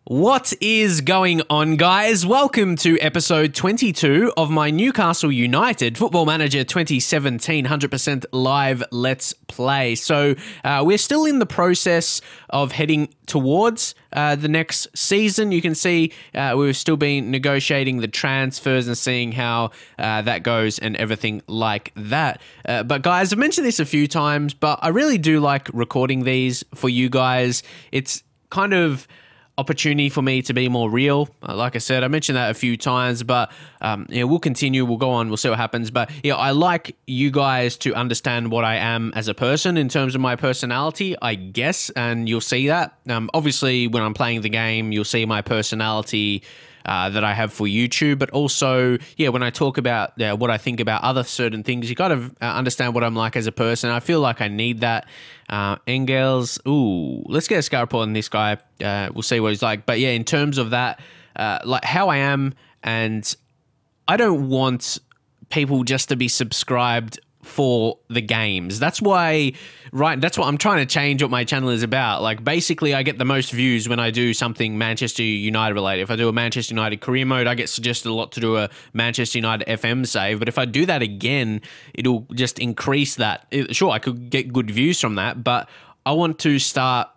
What is going on, guys? Welcome to episode 22 of my Newcastle United Football Manager 2017 100% live Let's Play. So we're still in the process of heading towards the next season. You can see we've still been negotiating the transfers and seeing how that goes and everything like that. But guys, I've mentioned this a few times, but I really do like recording these for you guys. It's kind of opportunity for me to be more real. Like I said, I mentioned that a few times, but we'll continue. We'll go on. We'll see what happens. But yeah, I like you guys to understand what I am as a person in terms of my personality, I guess, and you'll see that. Obviously, when I'm playing the game, you'll see my personality that I have for YouTube, but also, yeah, when I talk about what I think about other certain things, you got to understand what I'm like as a person. I feel like I need that. Engels, let's get a scout report on this guy. We'll see what he's like. But yeah, in terms of that, like how I am, and I don't want people just to be subscribed for the games. That's why, that's what I'm trying to change what my channel is about. Like, basically, I get the most views when I do something Manchester United related. If I do a Manchester United career mode, I get suggested a lot to do a Manchester United FM save. But if I do that again, it'll just increase that. Sure, I could get good views from that, but I want to start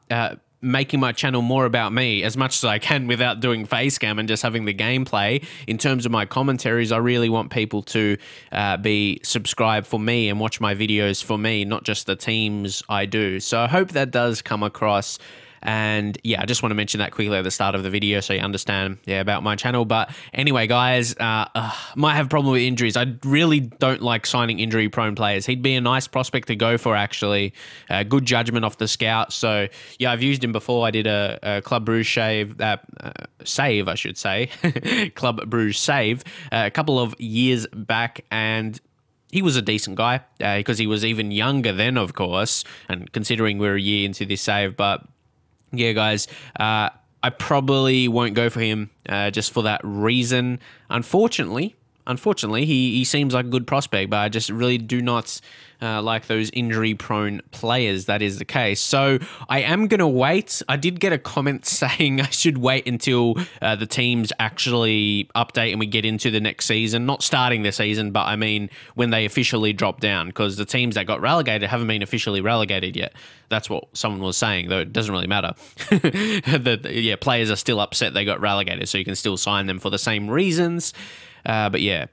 making my channel more about me as much as I can without doing face cam and just having the gameplay. In terms of my commentaries, I really want people to be subscribed for me and watch my videos for me, not just the teams I do. So I hope that does come across. And yeah, I just want to mention that quickly at the start of the video so you understand, about my channel. But anyway, guys, might have a problem with injuries. I really don't like signing injury-prone players. He'd be a nice prospect to go for, actually. Good judgment off the scout. So yeah, I've used him before. I did a Club Bruges save, I should say. Club Bruges save a couple of years back, and he was a decent guy because he was even younger then, of course, and considering we're a year into this save. But yeah, guys, I probably won't go for him just for that reason. Unfortunately, he seems like a good prospect, but I just really do not like those injury-prone players. That is the case. So I am going to wait. I did get a comment saying I should wait until the teams actually update and we get into the next season. Not starting the season, but I mean when they officially drop down, because the teams that got relegated haven't been officially relegated yet. That's what someone was saying, though it doesn't really matter. Players are still upset they got relegated, so you can still sign them for the same reasons. But yeah,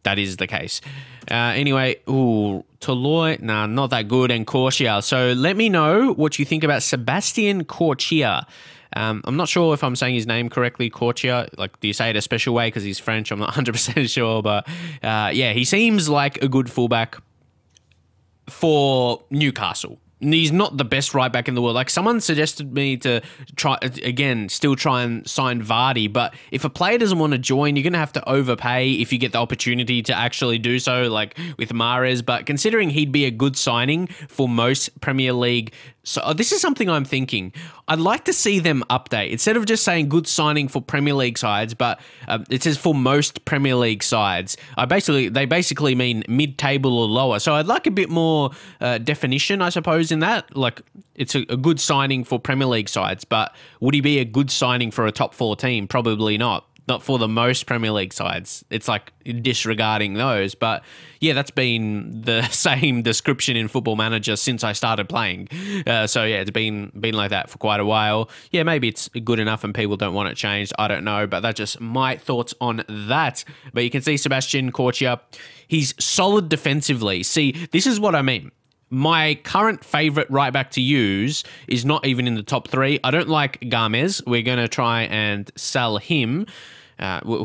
that is the case. Anyway, Toloy, nah, not that good, and Corchia. So let me know what you think about Sebastian Corchia. I'm not sure if I'm saying his name correctly, Corchia. Like, do you say it a special way because he's French? I'm not 100% sure, but yeah, he seems like a good fullback for Newcastle. He's not the best right back in the world. Like, someone suggested me to try and sign Vardy, but if a player doesn't want to join, you're going to have to overpay if you get the opportunity to actually do so, like with Mahrez. But considering he'd be a good signing for most Premier League, so this is something I'm thinking. I'd like to see them update. Instead of just saying good signing for Premier League sides, but it says for most Premier League sides. They basically mean mid-table or lower. So I'd like a bit more definition, I suppose, in that. Like, it's a good signing for Premier League sides, but would he be a good signing for a top 4 team? Probably not. Not for the most Premier League sides. It's like disregarding those. But yeah, that's been the same description in Football Manager since I started playing. So yeah, it's been like that for quite a while. Yeah, maybe it's good enough and people don't want it changed. I don't know, but that's just my thoughts on that. But you can see Sebastian Corchia, he's solid defensively. See, this is what I mean. My current favourite right back to use is not even in the top 3. I don't like Gomez. We're going to try and sell him. We're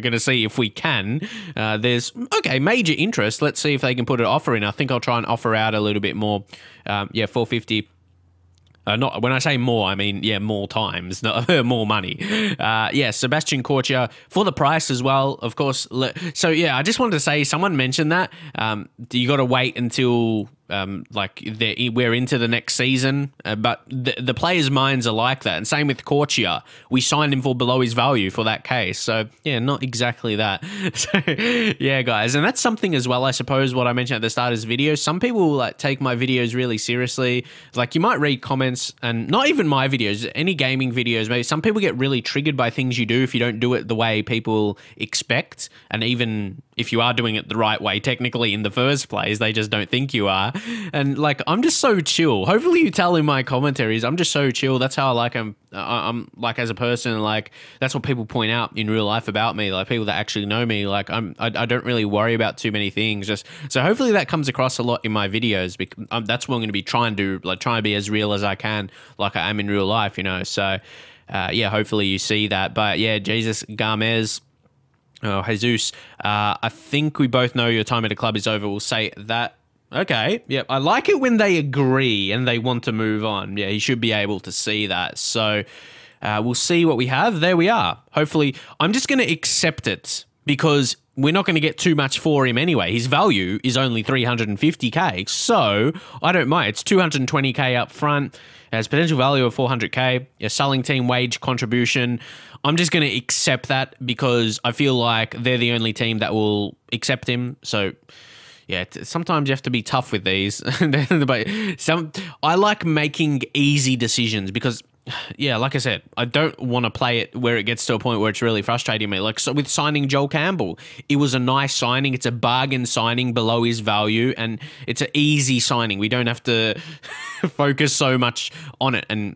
going to see if we can. There's, major interest. Let's see if they can put an offer in. I think I'll try and offer out a little bit more. 450. Not when I say more, I mean, more times, not more money. Sebastian Corchia for the price as well, of course. So yeah, I just wanted to say, someone mentioned that you got to wait until like we're into the next season, but the players' minds are like that. And same with Corchia. We signed him for below his value for that case. So, yeah, not exactly that. So, yeah, guys. And that's something as well, I suppose, what I mentioned at the start of this video. Some people like take my videos really seriously. Like, you might read comments, and not even my videos, any gaming videos, maybe some people get really triggered by things you do if you don't do it the way people expect. And even if you are doing it the right way, technically in the first place, they just don't think you are. And like, I'm just so chill. Hopefully you tell in my commentaries, I'm just so chill. That's how I like I'm like as a person. Like, that's what people point out in real life about me. Like, people that actually know me, like I don't really worry about too many things. Just so hopefully that comes across a lot in my videos, because that's what I'm going to be trying to do. Like, trying to be as real as I can, like I am in real life, you know. So yeah, hopefully you see that. But yeah, Jesus Gomez. Oh, Jesus. I think we both know your time at the club is over. We'll say that. Okay. Yep. I like it when they agree and they want to move on. Yeah, he should be able to see that. So we'll see what we have. There we are. Hopefully, I'm just going to accept it because we're not going to get too much for him anyway. His value is only 350k. So I don't mind. It's 220k up front. It has potential value of 400k. A selling team wage contribution. I'm just going to accept that because I feel like they're the only team that will accept him. So, yeah, sometimes you have to be tough with these. But I like making easy decisions because, yeah, like I said, I don't want to play it where it gets to a point where it's really frustrating me. Like, so with signing Joel Campbell, it was a nice signing. It's a bargain signing below his value, and it's an easy signing. We don't have to focus so much on it, and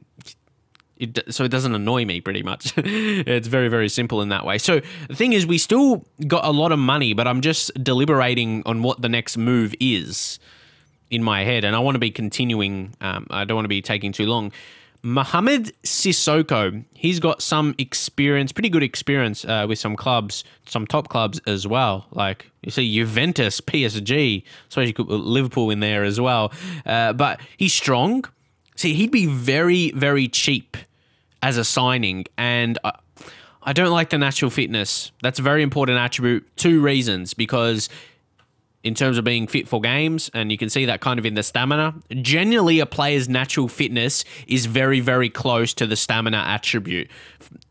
so it doesn't annoy me, pretty much. It's very, very simple in that way. So the thing is, we still got a lot of money, but I'm just deliberating on what the next move is in my head, and I want to be continuing. I don't want to be taking too long. Mohamed Sissoko, he's got some experience, pretty good experience with some clubs, some top clubs as well. Like, you see Juventus, PSG, suppose you could put Liverpool in there as well. But he's strong. See, he'd be very, very cheap as a signing, and I don't like the natural fitness. That's a very important attribute. 2 reasons, because in terms of being fit for games, and you can see that kind of in the stamina, generally a player's natural fitness is very, very close to the stamina attribute.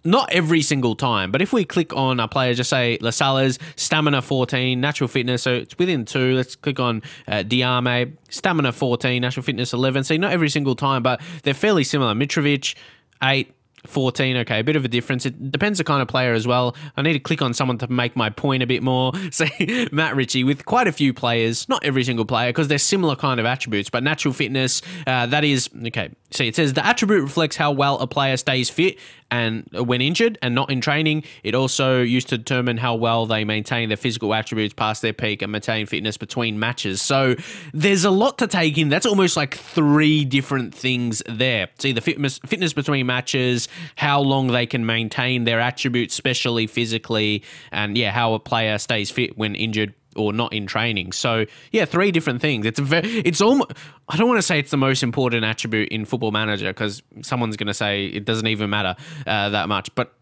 Not every single time, but if we click on a player, just say Lasala's stamina 14, natural fitness, so it's within 2. Let's click on Diame, stamina 14, natural fitness 11. See, not every single time, but they're fairly similar. Mitrovic, 8. 14, okay, a bit of a difference. It depends the kind of player as well. I need to click on someone to make my point a bit more. Say Matt Ritchie with quite a few players, not every single player, because they're similar kind of attributes, but natural fitness, that is, okay, see, it says the attribute reflects how well a player stays fit and when injured and not in training. It also used to determine how well they maintain their physical attributes past their peak and maintain fitness between matches. So there's a lot to take in. That's almost like 3 different things there. See, the fitness between matches, how long they can maintain their attributes, especially physically, and yeah, how a player stays fit when injured or not in training. So yeah, 3 different things. It's almost, I don't want to say it's the most important attribute in Football Manager, because someone's going to say it doesn't even matter that much, but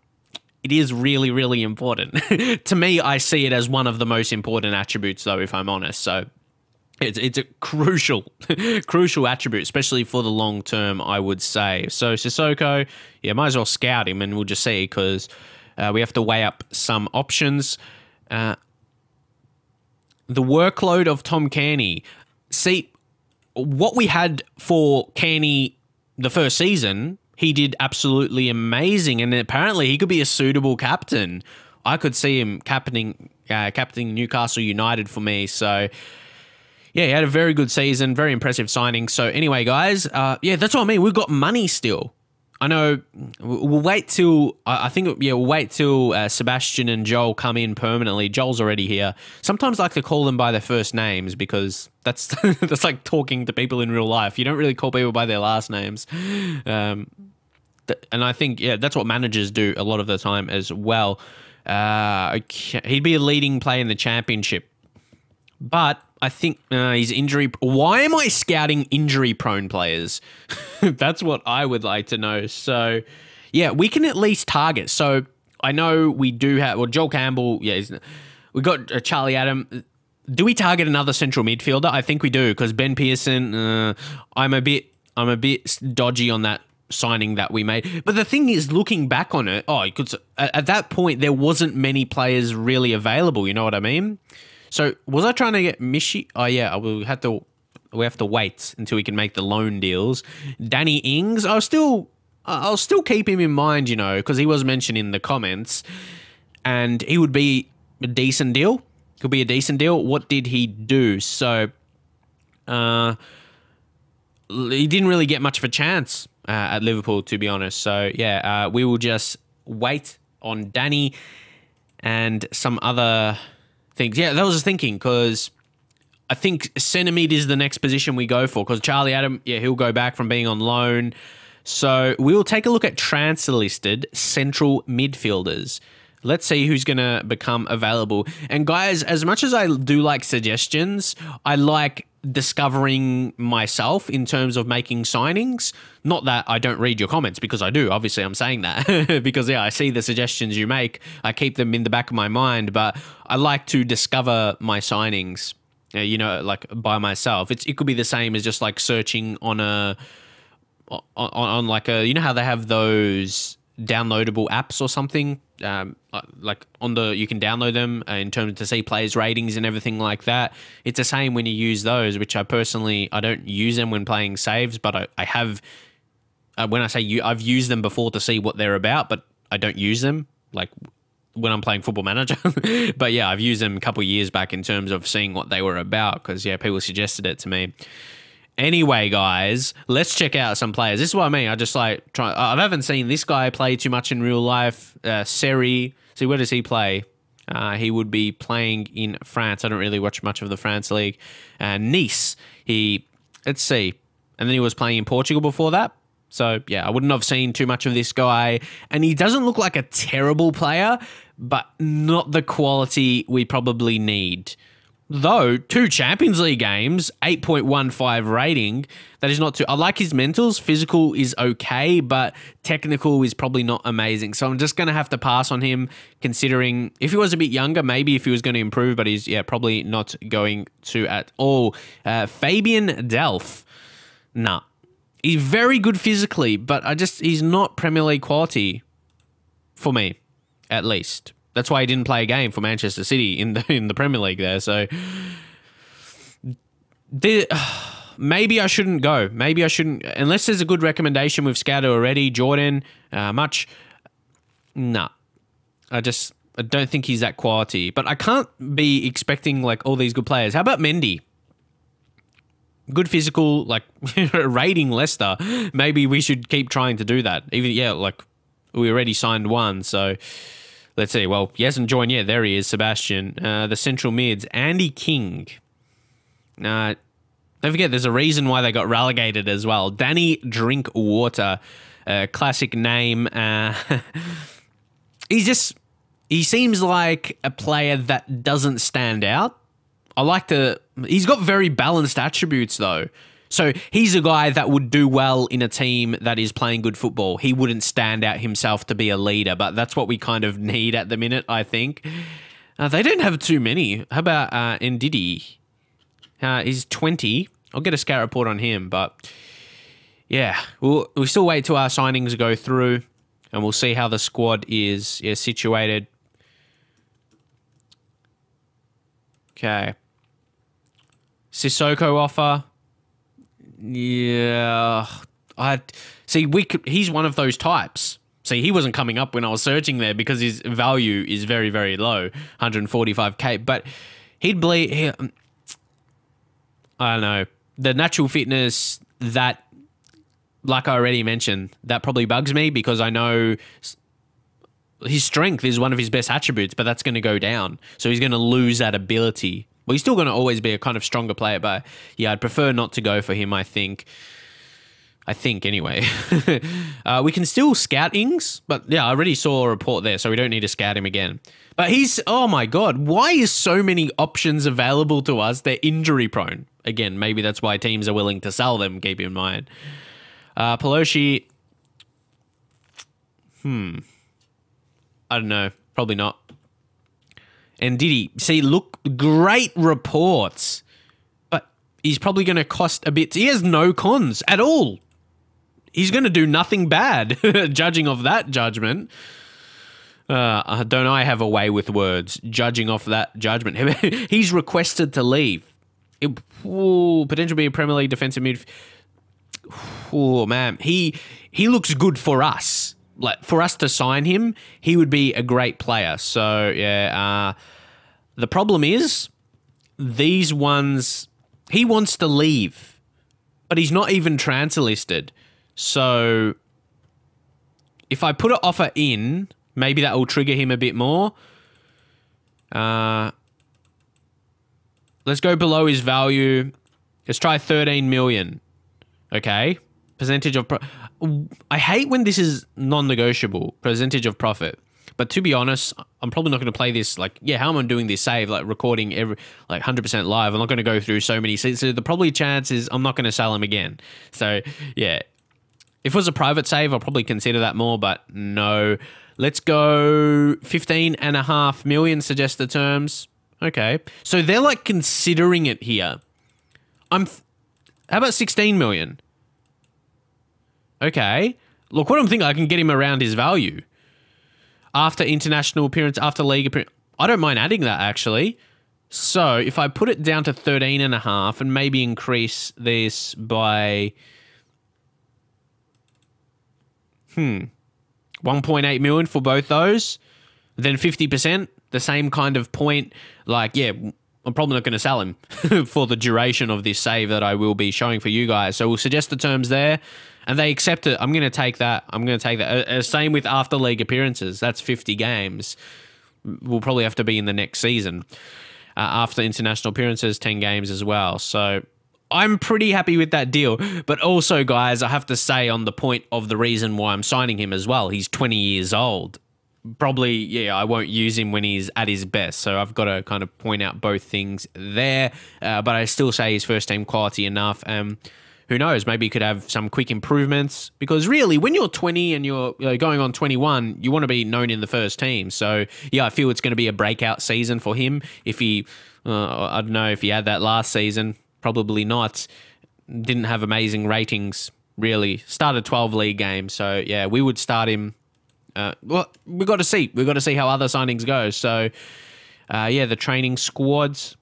it is really, really important. To me, I see it as one of the most important attributes, though, if I'm honest. So it's a crucial attribute, especially for the long term, I would say. So Sissoko, yeah, might as well scout him and we'll just see, because we have to weigh up some options. The workload of Tom Cairney. See, what we had for Cairney the first season, he did absolutely amazing, and apparently he could be a suitable captain. I could see him captaining Newcastle United for me, so yeah, he had a very good season, very impressive signing. So anyway, guys, yeah, that's what I mean. We've got money still. I know we'll wait till, we'll wait till Sebastian and Joel come in permanently. Joel's already here. Sometimes I like to call them by their first names, because that's that's like talking to people in real life. You don't really call people by their last names. And I think, yeah, that's what managers do a lot of the time as well. Okay. He'd be a leading player in the championship. But I think he's injury. Why am I scouting injury-prone players? That's what I would like to know. So, yeah, we can at least target. So I know we do have. Well, Joel Campbell. Yeah, we got Charlie Adam. Do we target another central midfielder? I think we do, because Ben Pearson, I'm a bit dodgy on that signing that we made. But the thing is, looking back on it, at that point there wasn't many players really available. You know what I mean? So was I trying to get Mishi? Oh yeah, we have to wait until we can make the loan deals. Danny Ings, I'll still keep him in mind, you know, because he was mentioned in the comments, and he would be a decent deal. Could be a decent deal. What did he do? So, he didn't really get much of a chance at Liverpool, to be honest. So, yeah, we will just wait on Danny and some other things. Yeah, that was just thinking, because I think centre mid is the next position we go for, because Charlie Adam, yeah, he'll go back from being on loan. So, we'll take a look at transfer listed central midfielders. Let's see who's going to become available. And guys, as much as I do like suggestions, I like discovering myself in terms of making signings. Not that I don't read your comments, because I do. Obviously, I'm saying that because, yeah, I see the suggestions you make. I keep them in the back of my mind, but I like to discover my signings, you know, like by myself. It could be the same as just like searching on like a, you know how they have those downloadable apps or something, like on the, you can download them in terms to see players' ratings and everything like that. It's the same when you use those, which I don't use them when playing saves, but I have, when I say I've used them before to see what they're about, but I don't use them like when I'm playing Football Manager. But yeah, I've used them a couple of years back in terms of seeing what they were about, because yeah, people suggested it to me. Anyway, guys, let's check out some players. This is what I mean. I just like try. I haven't seen this guy play too much in real life. Seri. See, where does he play? He would be playing in France. I don't really watch much of the France league. Nice. Let's see. And then he was playing in Portugal before that. So, yeah, I wouldn't have seen too much of this guy. And he doesn't look like a terrible player, but not the quality we probably need. Though, 2 Champions League games, 8.15 rating, that is not too... I like his mentals. Physical is okay, but technical is probably not amazing. So I'm just going to have to pass on him, considering if he was a bit younger, maybe if he was going to improve, but he's, yeah, probably not going to at all. Fabian Delph. Nah. He's very good physically, but he's not Premier League quality for me, at least. That's why he didn't play a game for Manchester City in the Premier League there. So maybe I shouldn't go. Maybe I shouldn't, unless there's a good recommendation we've scouted already. Jordan, much. Nah. I don't think he's that quality. But I can't be expecting like all these good players. How about Mendy? Good physical, like rating Leicester. Maybe we should keep trying to do that. Even, yeah, like we already signed one, so... Let's see. Well, he hasn't joined yet. There he is, Sebastian. The central mids, Andy King. Don't forget, there's a reason why they got relegated as well. Danny Drinkwater, classic name. He seems like a player that doesn't stand out. He's got very balanced attributes though. So he's a guy that would do well in a team that is playing good football. He wouldn't stand out himself to be a leader, but that's what we kind of need at the minute, I think. They don't have too many. How about Ndidi? He's 20. I'll get a scout report on him, but yeah, we'll still wait till our signings go through, and we'll see how the squad is situated. Okay. Sissoko offer. Yeah, he's one of those types. See, he wasn't coming up when I was searching there because his value is very, very low, 145k. But I don't know, the natural fitness that, like I already mentioned, that probably bugs me because I know his strength is one of his best attributes, but that's going to go down. So he's going to lose that ability. Well, he's still going to always be a kind of stronger player, but yeah, I'd prefer not to go for him, I think. Anyway. We can still scout Ings, but yeah, I already saw a report there, so we don't need to scout him again. But oh my God, why is so many options available to us? They're injury prone. Again, maybe that's why teams are willing to sell them, keep in mind. Pelosi. I don't know. Probably not. And did he? See, look, great reports. But he's probably going to cost a bit. He has no cons at all. He's going to do nothing bad, judging off that judgment. Don't I have a way with words? Judging off that judgment. He's requested to leave. Potentially be a Premier League defensive midfielder. Oh, man. He looks good for us. Like, for us to sign him, he would be a great player. So, yeah. The problem is, these ones, he wants to leave, but he's not even transfer listed. So, if I put an offer in, maybe that will trigger him a bit more. Let's go below his value. Let's try 13 million. Okay. Percentage of... I hate when this is non-negotiable. Percentage of profit. But to be honest, I'm probably not going to play this like, yeah, how am I doing this save? Like recording every, like 100% live. I'm not going to go through so many. So the probably chance is I'm not going to sell him again. So yeah, if it was a private save, I'll probably consider that more, but no. Let's go 15.5 million suggested terms. Okay. So they're like considering it here. How about 16 million? Okay. Look, what I'm thinking, I can get him around his value. After international appearance, after league appearance. I don't mind adding that, actually. So, if I put it down to 13.5 and maybe increase this by... 1.8 million for both those, then 50%, the same kind of point. Like, yeah, I'm probably not going to sell him for the duration of this save that I will be showing for you guys. So, we'll suggest the terms there. And they accept it. I'm going to take that. Same with after league appearances. That's 50 games. We'll probably have to be in the next season. After international appearances, 10 games as well. So I'm pretty happy with that deal. But also, guys, I have to say on the point of the reason why I'm signing him as well. He's 20 years old. Probably, yeah, I won't use him when he's at his best. So I've got to kind of point out both things there. But I still say his first team quality enough. Who knows? Maybe you could have some quick improvements, because really, when you're 20 and you're going on 21, you want to be known in the first team. So yeah, I feel it's going to be a breakout season for him. If he, I don't know if he had that last season, probably not. Didn't have amazing ratings really. Started 12 league games, so yeah, we would start him. Well, we got to see. We got to see how other signings go. So yeah, the training squads.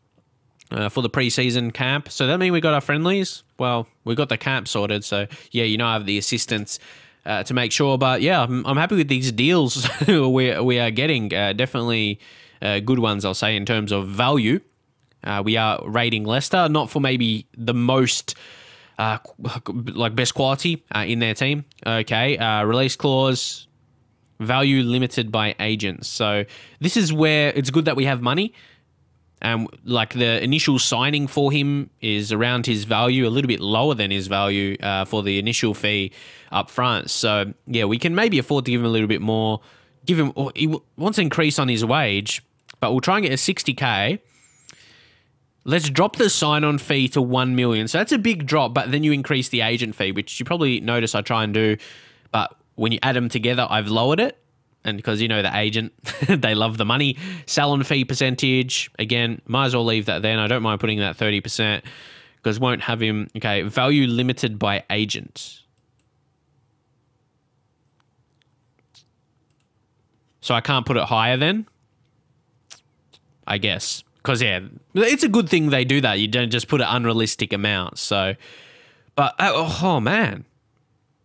For the preseason camp. So that means we got our friendlies. Well, we got the camp sorted. So yeah, I have the assistants to make sure. But yeah, I'm happy with these deals we are getting. Definitely good ones, I'll say, in terms of value. We are rating Leicester, not for maybe the most like best quality in their team. Okay, release clause, value limited by agents. So this is where it's good that we have money. Like the initial signing for him is around his value, a little bit lower than his value for the initial fee up front. So yeah, we can maybe afford to give him a little bit more. He wants to increase on his wage, but we'll try and get a 60K. Let's drop the sign-on fee to 1 million. So that's a big drop, but then you increase the agent fee, which you probably notice I try and do. But when you add them together, I've lowered it. And because, the agent, they love the money. Sell-on fee percentage, again, might as well leave that then. I don't mind putting that 30% because won't have him. Okay, value limited by agent. So I can't put it higher then, I guess. Because, yeah, it's a good thing they do that. You don't just put an unrealistic amount. So, but, oh man.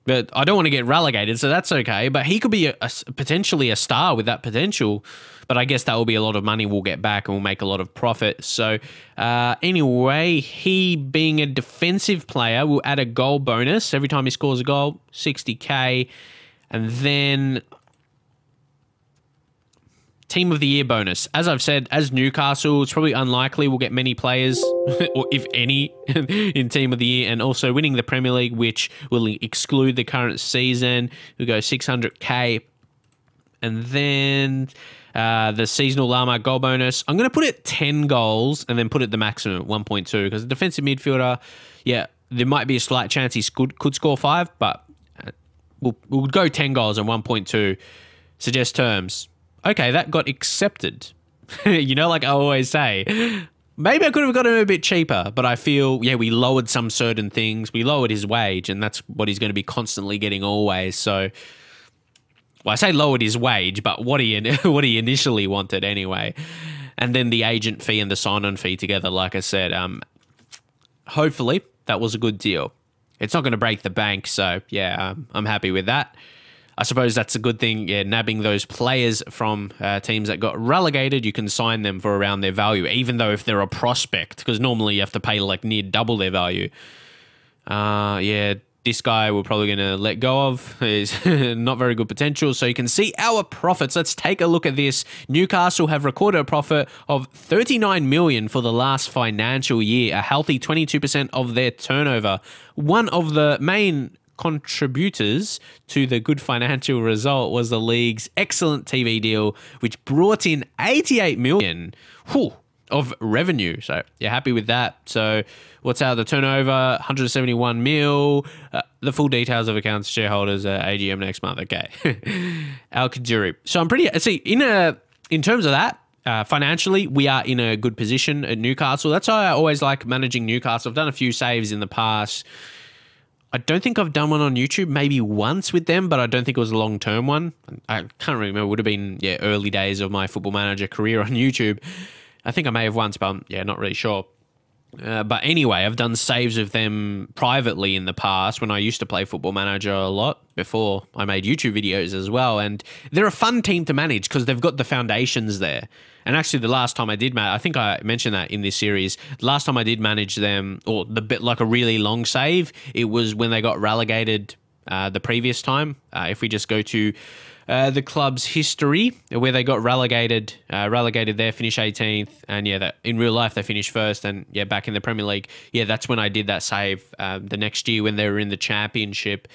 But I don't want to get relegated, so that's okay. But he could be potentially a star with that potential. But I guess that will be a lot of money we'll get back and we'll make a lot of profit. So anyway, he being a defensive player will add a goal bonus. Every time he scores a goal, 60K. And then Team of the Year bonus. As I've said, as Newcastle, it's probably unlikely we'll get many players, or if any, in Team of the Year. And also winning the Premier League, which will exclude the current season. We'll go 600K. And then the seasonal Lama goal bonus. I'm going to put it 10 goals and then put it the maximum at 1.2. Because the defensive midfielder, yeah, there might be a slight chance he could score 5. But we'll go 10 goals and 1.2. Suggest terms. Okay, that got accepted. Like I always say, maybe I could have got him a bit cheaper, but I feel, we lowered some certain things. We lowered his wage, and that's what he's going to be constantly getting always. So, well, I say lowered his wage, but what he initially wanted anyway. And then the agent fee and the sign-on fee together, like I said, hopefully that was a good deal. It's not going to break the bank, so I'm happy with that. I suppose that's a good thing, nabbing those players from teams that got relegated. You can sign them for around their value, even though if they're a prospect, because normally you have to pay like near double their value. This guy we're probably going to let go of. He's not very good potential. So you can see our profits. Let's take a look at this. Newcastle have recorded a profit of 39 million for the last financial year, a healthy 22% of their turnover. One of the main contributors to the good financial result was the league's excellent TV deal, which brought in 88 million of revenue. So you're happy with that. So what's out of the turnover? 171 mil. The full details of accounts, shareholders, AGM next month. Okay. Al Kajuri. So I'm pretty, in terms of that, financially, we are in a good position at Newcastle. That's why I always like managing Newcastle. I've done a few saves in the past. I don't think I've done one on YouTube, maybe once with them, but I don't think it was a long-term one. I can't remember. It would have been early days of my Football Manager career on YouTube. I think I may have once, but I'm not really sure. But anyway, I've done saves of them privately in the past when I used to play Football Manager a lot before I made YouTube videos as well. And they're a fun team to manage because they've got the foundations there. And actually, the last time I did I think I mentioned that in this series. The last time I did manage them, or the bit like a really long save, it was when they got relegated the previous time. If we just go to the club's history, where they got relegated there, finished 18th, and in real life they finished first, and back in the Premier League, that's when I did that save the next year when they were in the Championship.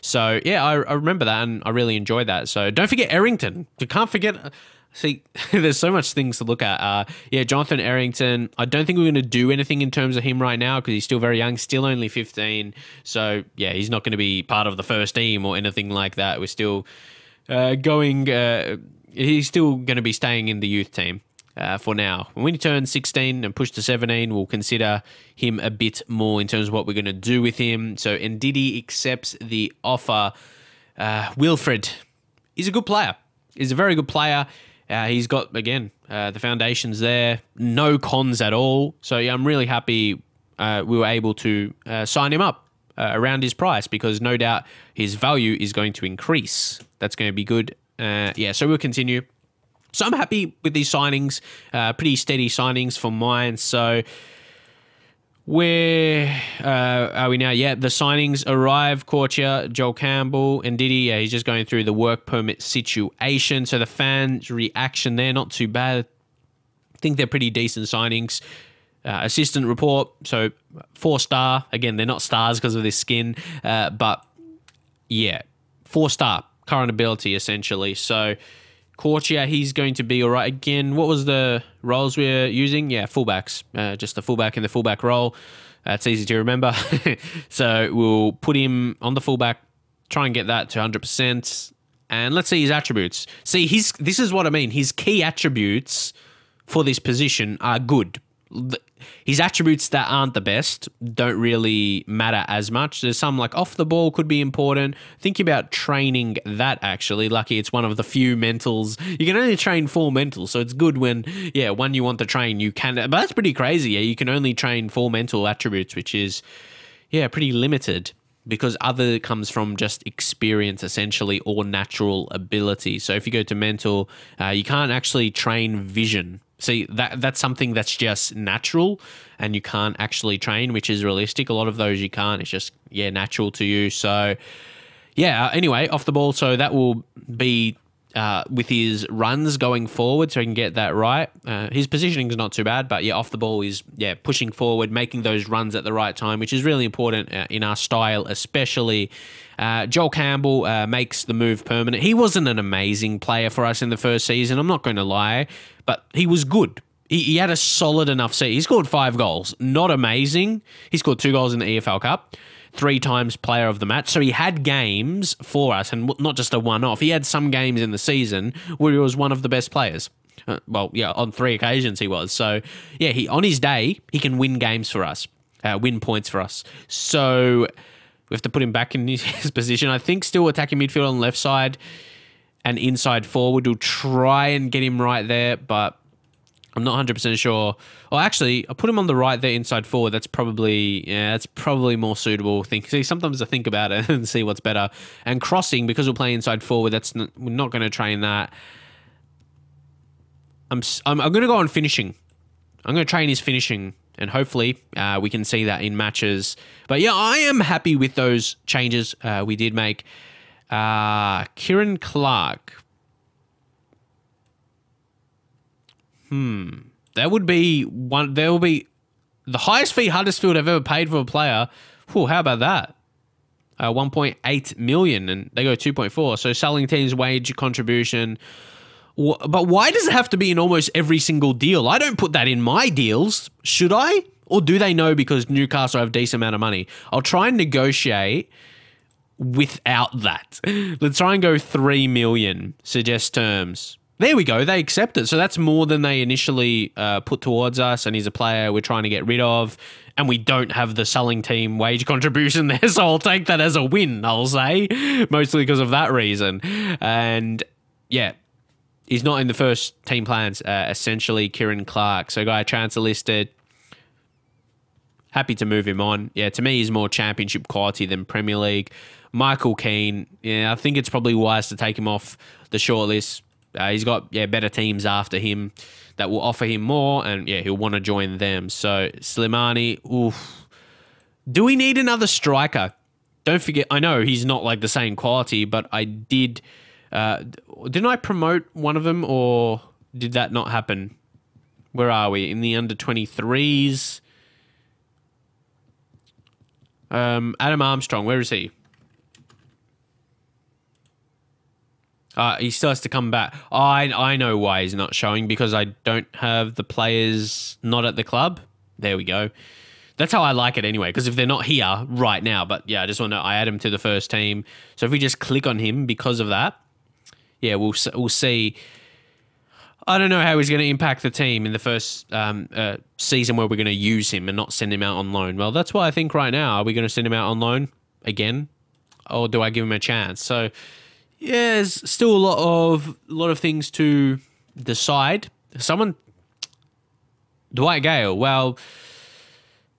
So I remember that, and I really enjoyed that. So don't forget Errington. You can't forget. See, there's so much things to look at. Jonathan Errington, I don't think we're going to do anything in terms of him right now because he's still very young, still only 15. So, he's not going to be part of the first team or anything like that. We're still he's still going to be staying in the youth team for now. When he turns 16 and push to 17, we'll consider him a bit more in terms of what we're going to do with him. So, Ndidi accepts the offer. Wilfred, he's a good player. He's a very good player. He's got, again, the foundations there. No cons at all. So, I'm really happy we were able to sign him up around his price because no doubt his value is going to increase. That's going to be good. So we'll continue. So I'm happy with these signings. Pretty steady signings for mine. So where are we now? The signings arrive. Korchia, Joel Campbell, and Diddy. He's just going through the work permit situation. So the fans' reaction there, not too bad. I think they're pretty decent signings. Assistant report, so 4-star. Again, they're not stars because of this skin, but 4-star current ability essentially. So Korchia, he's going to be all right. Again, what was the roles we're using? Fullbacks. Just the fullback in the fullback role. It's easy to remember. So we'll put him on the fullback, try and get that to 100%. And let's see his attributes. See, this is what I mean. His key attributes for this position are good. His attributes that aren't the best don't really matter as much. There's some like off the ball could be important. Think about training that actually. Lucky it's one of the few mentals. You can only train 4 mentals, so it's good when, one you want to train, you can. But that's pretty crazy. You can only train 4 mental attributes, which is, pretty limited because other comes from just experience essentially or natural ability. So if you go to mental, you can't actually train vision. See, that's something that's just natural and you can't actually train, which is realistic. A lot of those you can't. It's just, natural to you. So, anyway, off the ball. So that will be with his runs going forward so he can get that right. His positioning is not too bad, but off the ball is, pushing forward, making those runs at the right time, which is really important in our style, especially. Joel Campbell makes the move permanent. He wasn't an amazing player for us in the first season, I'm not going to lie, but he was good. He had a solid enough season. He scored 5 goals. Not amazing. He scored 2 goals in the EFL Cup. 3 times player of the match. So he had games for us and not just a one-off. He had some games in the season where he was one of the best players. Well, yeah, on 3 occasions he was. So, yeah, he on his day, he can win games for us, win points for us. So we have to put him back in his position. I think still attacking midfield on the left side and inside forward. We'll try and get him right there, but I'm not 100% sure. Well, actually, I put him on the right there, inside forward. That's probably more suitable. See, sometimes I think about it and see what's better. And crossing, because we'll play inside forward, we're not going to train that. I'm going to go on finishing. I'm going to train his finishing, and hopefully we can see that in matches. But yeah, I am happy with those changes we did make. Kieran Clark. That would be one. There will be the highest fee Huddersfield have ever paid for a player. Whew, how about that? 1.8 million, and they go 2.4. So selling teams' wage contribution. But why does it have to be in almost every single deal? I don't put that in my deals. Should I? Or do they know because Newcastle have a decent amount of money? I'll try and negotiate without that. Let's try and go 3 million. Suggest terms. There we go. They accept it. So that's more than they initially put towards us. And he's a player we're trying to get rid of. And we don't have the selling team wage contribution there. So I'll take that as a win, I'll say. Mostly because of that reason. And yeah, he's not in the first team plans, essentially, Kieran Clark. So guy transfer listed. Happy to move him on. Yeah, to me, he's more championship quality than Premier League. Michael Keane. Yeah, I think it's probably wise to take him off the shortlist. He's got better teams after him that will offer him more, and he'll want to join them. So Slimani, oof. Do we need another striker? Don't forget, I know he's not like the same quality, but I did. Didn't I promote one of them, or did that not happen? Where are we in the under 23s? Adam Armstrong, where is he? He still has to come back. I know why he's not showing, because I don't have the players not at the club. There we go. That's how I like it anyway, because if they're not here right now, but yeah, I just want to, I add him to the first team. So if we just click on him because of that, yeah, we'll see. I don't know how he's going to impact the team in the first season where we're going to use him and not send him out on loan. Well, that's why I think right now, are we going to send him out on loan again? Or do I give him a chance? So yeah, there's still a lot of things to decide. Dwight Gale, well,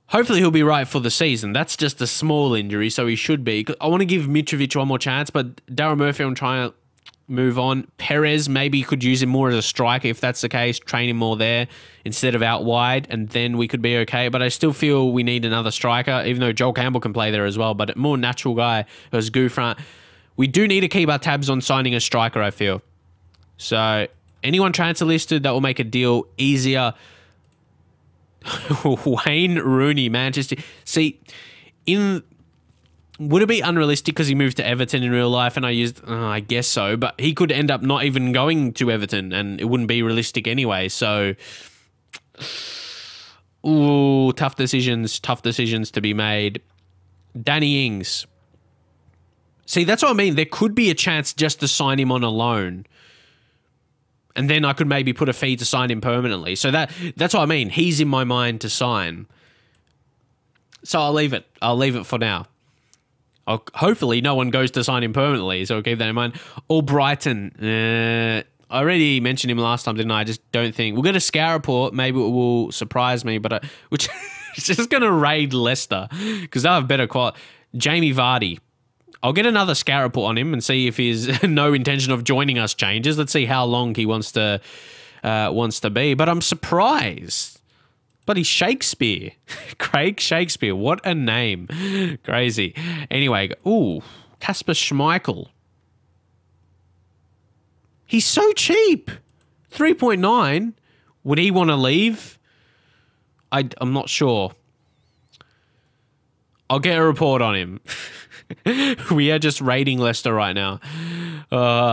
hopefully he'll be right for the season. That's just a small injury, so he should be. I want to give Mitrovic one more chance, but Darryl Murphy, I'm trying to move on. Perez, maybe you could use him more as a striker if that's the case. Train him more there instead of out wide, and then we could be okay. But I still feel we need another striker, even though Joel Campbell can play there as well. But a more natural guy as Gouffrant. We do need to keep our tabs on signing a striker, I feel. So anyone transfer listed, that will make a deal easier. Wayne Rooney, Manchester. See, would it be unrealistic because he moved to Everton in real life? And I guess so, but he could end up not even going to Everton, and it wouldn't be realistic anyway. So, ooh, tough decisions to be made. Danny Ings. See, that's what I mean. There could be a chance just to sign him on a loan. And then I could maybe put a fee to sign him permanently. So that's what I mean. He's in my mind to sign. So I'll leave it. I'll leave it for now. Hopefully no one goes to sign him permanently. So I'll keep that in mind. Albrighton. I already mentioned him last time, didn't I? I just don't think. We'll get a scout report. Maybe it will surprise me. But which is just going to raid Leicester. Because they'll have better quality. Jamie Vardy. I'll get another scout report on him and see if his no intention of joining us changes. Let's see how long he wants to be. But I'm surprised. Bloody Shakespeare. Craig Shakespeare. What a name. Crazy. Anyway, ooh, Kasper Schmeichel. He's so cheap. 3.9. Would he want to leave? I'm not sure. I'll get a report on him. We are just raiding Leicester right now.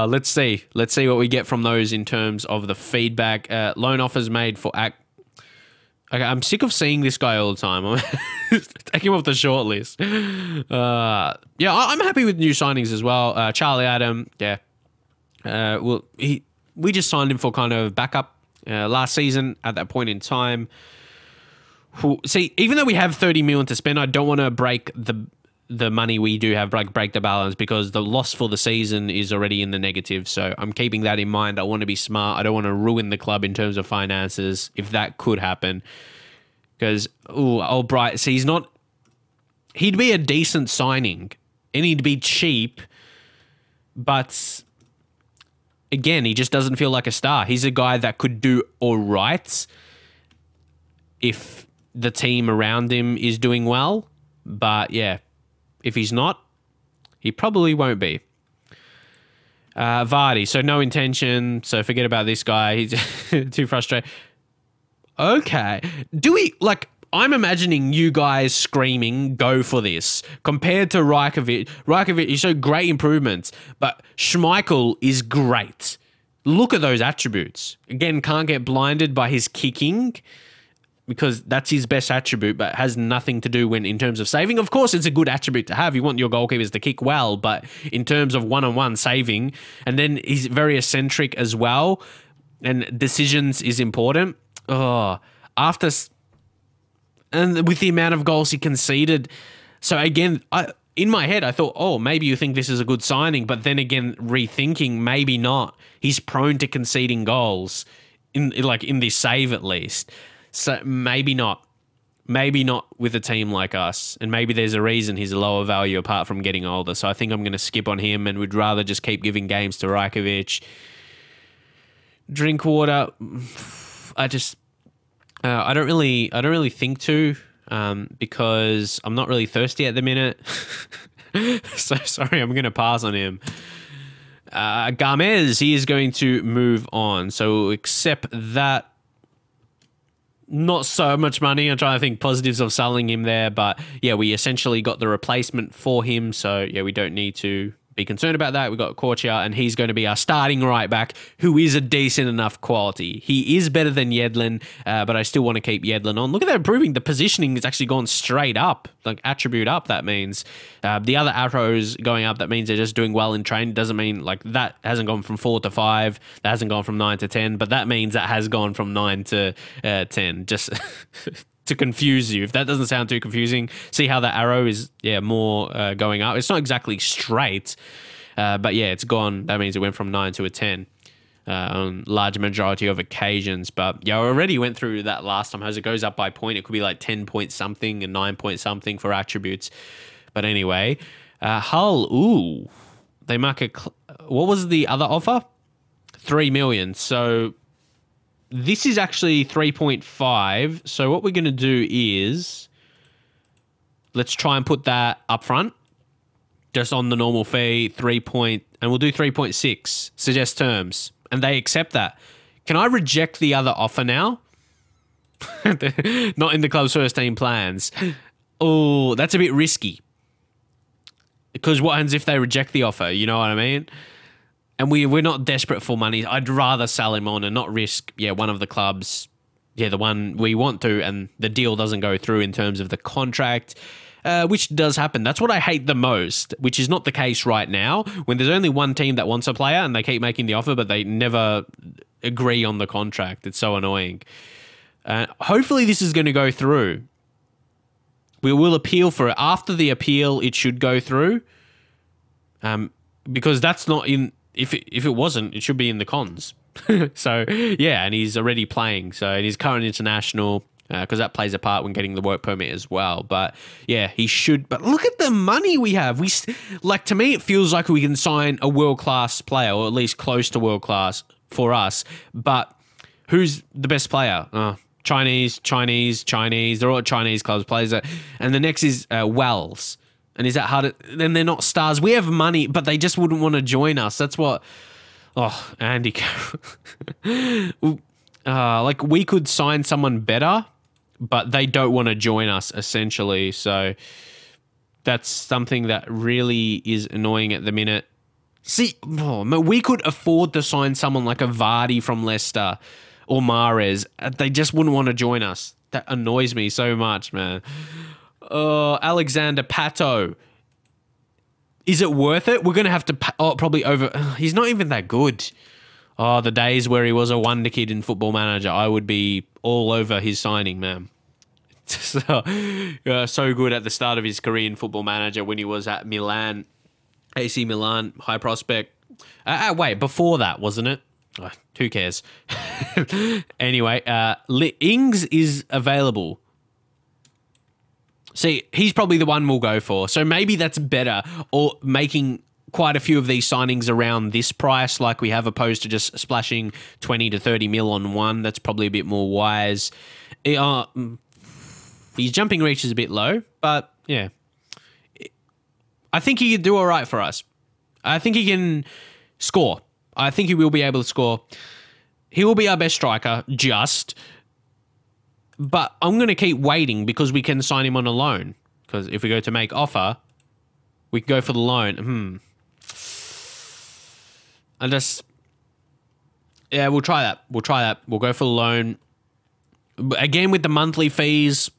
Let's see. Let's see what we get from those in terms of the feedback. Loan offers made for Okay, I'm sick of seeing this guy all the time. Take him off the short list. Yeah, I'm happy with new signings as well. Charlie Adam, yeah. We just signed him for kind of backup last season at that point in time. See, even though we have 30 million to spend, I don't want to break the money we do have, like break the balance, because the loss for the season is already in the negative. So I'm keeping that in mind. I want to be smart. I don't want to ruin the club in terms of finances if that could happen. Because, old Bright, see, he'd be a decent signing and he'd be cheap, but again, he just doesn't feel like a star. He's a guy that could do all right if the team around him is doing well. But yeah, if he's not, he probably won't be. Vardy, so no intention. So forget about this guy. He's too frustrated. Okay. I'm imagining you guys screaming, go for this, compared to Rajkovic. Rajkovic, he showed great improvements, but Schmeichel is great. Look at those attributes. Again, can't get blinded by his kicking, because that's his best attribute, but has nothing to do in terms of saving. Of course, it's a good attribute to have. You want your goalkeepers to kick well, but in terms of one-on-one saving, and then he's very eccentric as well, and decisions is important. And with the amount of goals he conceded. So again, in my head, I thought, maybe you think this is a good signing, but then again, rethinking, maybe not. He's prone to conceding goals, in this save at least. So maybe not. Maybe not with a team like us. And maybe there's a reason he's a lower value apart from getting older. So I think I'm going to skip on him and would rather just keep giving games to Rajkovic. Drinkwater, I don't really think to, because I'm not really thirsty at the minute. So sorry, I'm going to pass on him. Gamez, he is going to move on. So accept that. Not so much money. I'm trying to think positives of selling him there, but yeah, we essentially got the replacement for him. So yeah, we don't need to be concerned about that. We've got Korchia, and he's going to be our starting right back, who is a decent enough quality. He is better than Yedlin, but I still want to keep Yedlin on. Look at that improving. The positioning has actually gone straight up, like attribute up, that means. The other arrows going up, that means they're just doing well in training. Doesn't mean like that hasn't gone from 4 to 5, that hasn't gone from 9 to 10, but that means that has gone from 9 to 10. Just to confuse you. If that doesn't sound too confusing, see how that arrow is, more going up. It's not exactly straight, but yeah, it's gone. That means it went from 9 to a 10 on large majority of occasions. But yeah, I already went through that last time. As it goes up by point, it could be like 10 point something and 9 point something for attributes. But anyway, Hull, they mark what was the other offer? 3 million. So this is actually 3.5. So what we're going to do is let's try and put that up front, just on the normal fee, and we'll do 3.6. Suggest terms, and they accept that. Can I reject the other offer now? Not in the club's first team plans. Oh, that's a bit risky. Because what happens if they reject the offer? You know what I mean? And we're not desperate for money. I'd rather sell him on and not risk, one of the clubs, the one we want to, and the deal doesn't go through in terms of the contract, which does happen. That's what I hate the most, which is not the case right now, when there's only one team that wants a player and they keep making the offer, but they never agree on the contract. It's so annoying. Hopefully this is going to go through. We will appeal for it. After the appeal, it should go through, because that's not in... If it wasn't, it should be in the cons. So, yeah, and he's already playing. So, and he's current international, because that plays a part when getting the work permit as well. But, yeah, he should. But look at the money we have. To me, it feels like we can sign a world-class player, or at least close to world-class for us. But who's the best player? Chinese. They're all Chinese clubs players. And the next is Wells. And is that hard? Then they're not stars. We have money, but they just wouldn't want to join us. That's what... Oh, Andy. We could sign someone better, but they don't want to join us, essentially. So that's something that really is annoying at the minute. See, we could afford to sign someone like a Vardy from Leicester or Mahrez. They just wouldn't want to join us. That annoys me so much, man. Alexander Pato. Is it worth it? We're going to have to... probably over... he's not even that good. Oh, the days where he was a wonder kid in Football Manager. I would be all over his signing, man. So good at the start of his career in Football Manager when he was at Milan, AC Milan, high prospect. Wait, before that, wasn't it? Oh, who cares? Anyway, Ings is available. See, he's probably the one we'll go for. So maybe that's better, or making quite a few of these signings around this price like we have, opposed to just splashing 20 to 30 mil on one. That's probably a bit more wise. His jumping reach is a bit low, but yeah. I think he could do all right for us. I think he can score. I think he will be able to score. He will be our best striker, but I'm going to keep waiting because we can sign him on a loan. Because if we go to make offer, we can go for the loan. Yeah, we'll try that. We'll go for the loan. Again, with the monthly fees,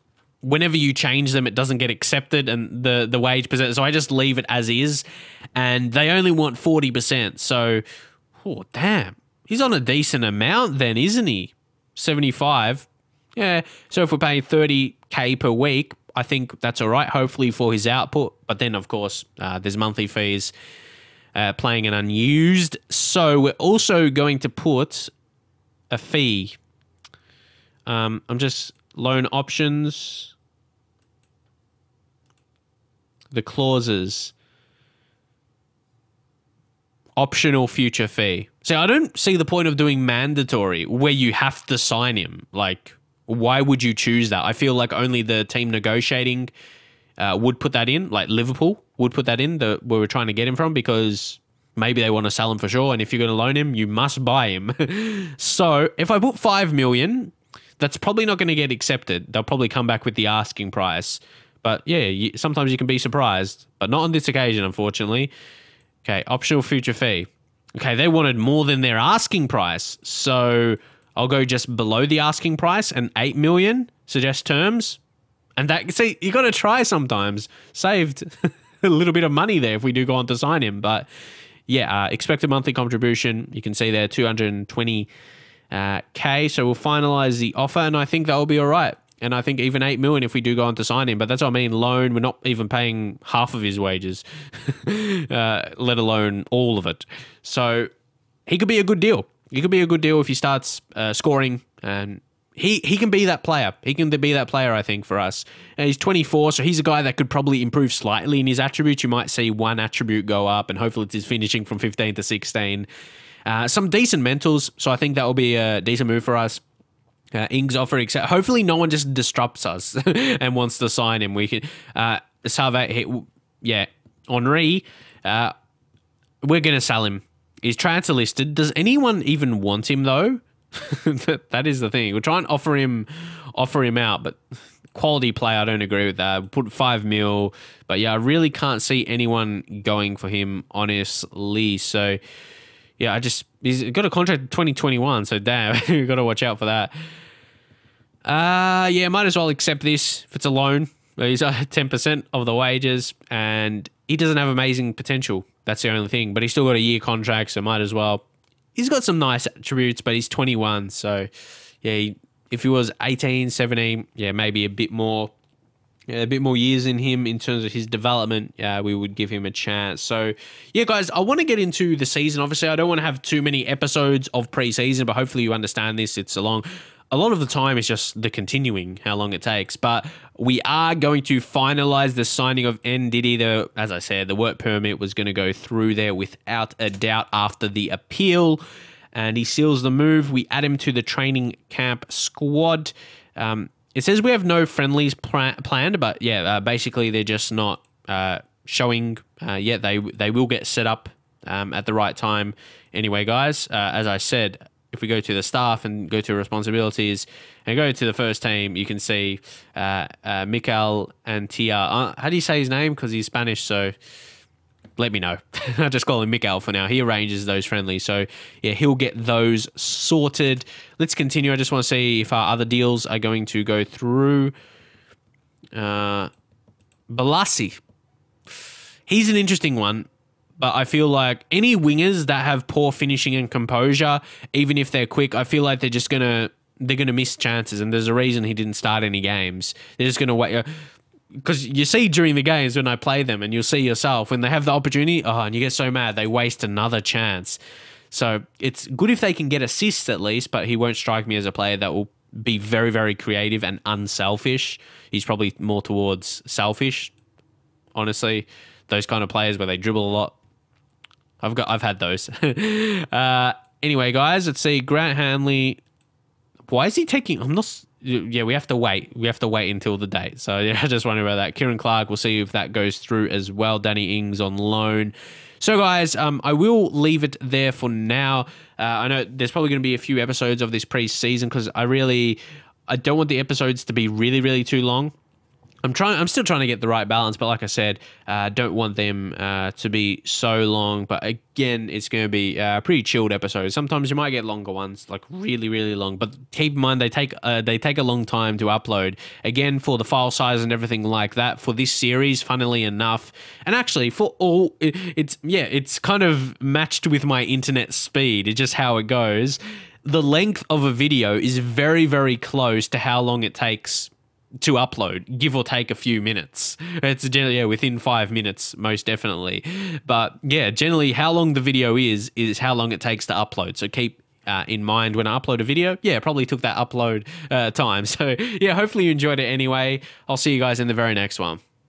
whenever you change them, it doesn't get accepted, and the wage percent. So I just leave it as is, and they only want 40%. So, oh damn, he's on a decent amount then, isn't he? 75. Yeah. So if we're paying 30K per week, I think that's all right. Hopefully for his output, but then of course there's monthly fees, playing an unused. So we're also going to put a fee. I'm just loan options. The clauses. Optional future fee. See, I don't see the point of doing mandatory where you have to sign him. Like, why would you choose that? I feel like only the team negotiating would put that in. Like Liverpool would put that in, where we're trying to get him from, because maybe they want to sell him for sure. And if you're going to loan him, you must buy him. So if I put 5 million, that's probably not going to get accepted. They'll probably come back with the asking price. But yeah, sometimes you can be surprised. But not on this occasion, unfortunately. Okay, optional future fee. Okay, they wanted more than their asking price. So I'll go just below the asking price, and 8 million, suggest terms. And that, see, you got to try sometimes. Saved a little bit of money there if we do go on to sign him. But yeah, expected monthly contribution, you can see there, 220K. So we'll finalize the offer, and I think that will be all right. And I think even 8 million if we do go on to sign him. But that's what I mean, loan, we're not even paying half of his wages, let alone all of it. So he could be a good deal. He could be a good deal if he starts scoring, and he can be that player. He can be that player, I think, for us. And he's 24, so he's a guy that could probably improve slightly in his attributes. You might see one attribute go up, and hopefully it's his finishing from 15 to 16. Some decent mentals, so I think that will be a decent move for us. Ings offer, except hopefully no one just disrupts us and wants to sign him. We can Salve, yeah, Henri. We're gonna sell him. He's transfer listed. Does anyone even want him though? That is the thing. We'll try and offer him out, but quality play, I don't agree with that. Put 5 mil, but yeah, I really can't see anyone going for him, honestly. So yeah, he's got a contract in 2021, so damn, we've got to watch out for that. Yeah, might as well accept this if it's a loan. He's 10% of the wages, and he doesn't have amazing potential. That's the only thing, but he's still got a year contract, so might as well. He's got some nice attributes, but he's 21, so yeah, if he was 18, 17, yeah, maybe a bit more years in him in terms of his development, we would give him a chance. So, yeah, guys, I want to get into the season. Obviously, I don't want to have too many episodes of preseason, but hopefully you understand this. It's a lot of the time it's just the continuing, how long it takes. But we are going to finalize the signing of Ndidi. As I said, the work permit was going to go through there without a doubt after the appeal, and he seals the move. We add him to the training camp squad. It says we have no friendlies planned, but yeah, basically they're just not showing yet. They will get set up at the right time. Anyway, guys, as I said, if we go to the staff and go to responsibilities and go to the first team, you can see Mikel Antia. How do you say his name? Because he's Spanish, so let me know. I'll just call him Mikel for now. He arranges those friendlies. So, yeah, he'll get those sorted. Let's continue. I just want to see if our other deals are going to go through. Balassi. He's an interesting one, But I feel like any wingers that have poor finishing and composure, even if they're quick, I feel like they're gonna miss chances. And there's a reason he didn't start any games. They're just gonna wait. Because you see during the games when I play them, and you'll see yourself when they have the opportunity, and you get so mad they waste another chance. So it's good if they can get assists at least, but he won't strike me as a player that will be very, very creative and unselfish. He's probably more towards selfish, honestly. Those kind of players where they dribble a lot. I've had those. Anyway, guys, let's see. Grant Hanley. Why is he taking? Yeah, we have to wait. We have to wait until the date. So yeah, I just wonder about that. Kieran Clark, we'll see if that goes through as well. Danny Ings on loan. So guys, I will leave it there for now. I know there's probably going to be a few episodes of this pre-season because I don't want the episodes to be really, really too long. I'm still trying to get the right balance, but like I said, don't want them to be so long. But again, it's going to be pretty chilled episodes. Sometimes you might get longer ones, like really, really long. But keep in mind they take a long time to upload. Again, for the file size and everything like that. For this series, funnily enough, and actually for all, it's kind of matched with my internet speed. It's just how it goes. The length of a video is very, very close to how long it takes to upload, give or take a few minutes. It's generally within 5 minutes, most definitely. But yeah, generally how long the video is how long it takes to upload. So keep in mind when I upload a video, it probably took that upload time. So yeah, hopefully you enjoyed it anyway. I'll see you guys in the very next one.